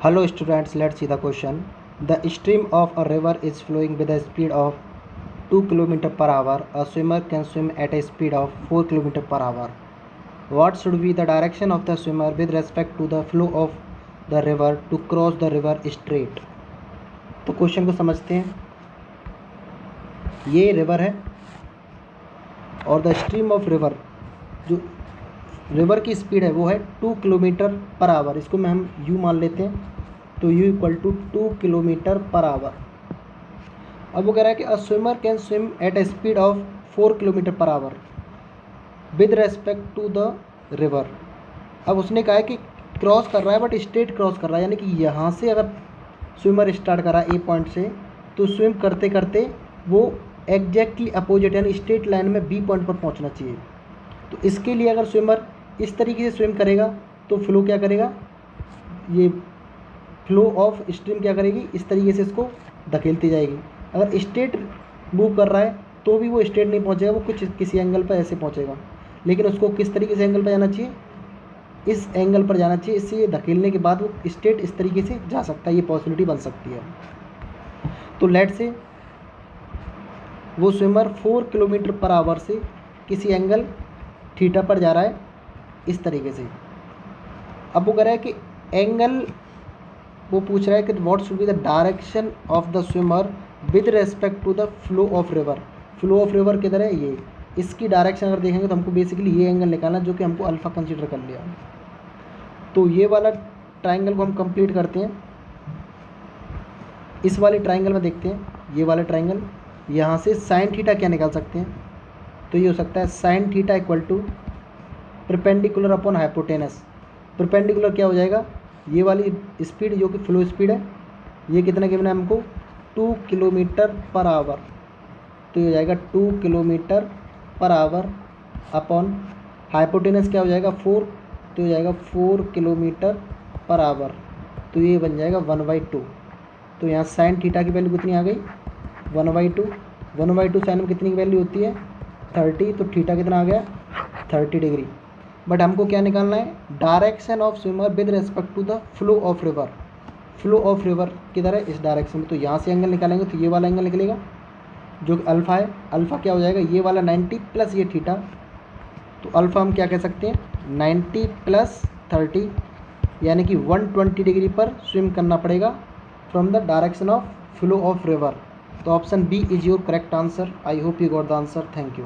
Hello students, let's see the question. The stream of a river is flowing with a speed of 2 km per hour. A swimmer can swim at a speed of 4 km per hour. What should be the direction of the swimmer with respect to the flow of the river to cross the river straight? तो question को समझते हैं। ये river है और the stream of river, जो river की speed है वो है 2 किलोमीटर पर आवर। इसको मैं हम यू मान लेते हैं, तो u equal to 2 kilometre per hour. अब वो कह रहा है कि a swimmer can swim at a speed of 4 kilometre per hour with respect to the river. अब उसने कहा है कि क्रॉस कर रहा है बट स्ट्रेट क्रॉस कर रहा है, यानी कि यहाँ से अगर स्विमर स्टार्ट कर रहा है ए पॉइंट से, तो स्विम करते करते वो एग्जैक्टली अपोजिट यानी स्ट्रेट लाइन में बी पॉइंट पर पहुँचना चाहिए। तो इसके लिए अगर स्विमर इस तरीके से स्विम करेगा तो फ्लो क्या करेगा, ये फ्लो ऑफ स्ट्रीम क्या करेगी, इस तरीके से इसको धकेलती जाएगी। अगर स्ट्रेट मूव कर रहा है तो भी वो स्ट्रेट नहीं पहुंचेगा, वो कुछ किसी एंगल पर ऐसे पहुंचेगा, लेकिन उसको किस तरीके से एंगल पर जाना चाहिए, इस एंगल पर जाना चाहिए। इससे ये धकेलने के बाद वो स्ट्रेट इस तरीके से जा सकता है, ये पॉसिबिलिटी बन सकती है। तो लेट से वो स्विमर 4 किलोमीटर पर आवर से किसी एंगल थीटा पर जा रहा है इस तरीके से। अब वो कह रहा है कि एंगल, वो पूछ रहा है कि what should be the direction of the swimmer with respect to the flow of river. Flow of river किधर है, ये, इसकी डायरेक्शन अगर देखेंगे तो हमको बेसिकली ये एंगल निकालना है, जो कि हमको अल्फ़ा कंसीडर कर लिया। तो ये वाला ट्राइंगल को हम कंप्लीट करते हैं। इस वाले ट्राइंगल में देखते हैं, ये वाला ट्राइंगल, यहाँ से साइन थीटा क्या निकाल सकते हैं, तो ये हो सकता है sine theta equal to perpendicular upon hypotenuse. Perpendicular क्या हो जाएगा, ये वाली स्पीड जो कि फ्लो स्पीड है, ये कितना गिवन है हमको 2 किलोमीटर पर आवर, तो ये हो जाएगा 2 kilometre per our upon hypotenuse क्या हो जाएगा 4, तो हो जाएगा 4 किलोमीटर पर आवर, तो ये बन जाएगा 1/2। तो यहाँ साइन थीटा की वैल्यू कितनी आ गई 1/2। 1/2 साइन में कितनी की वैल्यू होती है 30, तो थीटा कितना आ गया 30 डिग्री। बट हमको क्या निकालना है, direction of swimmer with respect to the flow of river. Flow of river किधर है, इस डायरेक्शन में। तो यहाँ से एंगल निकालेंगे तो ये वाला एंगल निकलेगा जो कि अल्फ़ा है। अल्फ़ा क्या हो जाएगा, ये वाला 90 प्लस ये थीटा, तो अल्फ़ा हम क्या कह सकते हैं 90 प्लस 30, यानी कि 120 डिग्री पर स्विम करना पड़ेगा from the direction of flow of river. तो option B is your correct answer. I hope you got the answer. Thank you.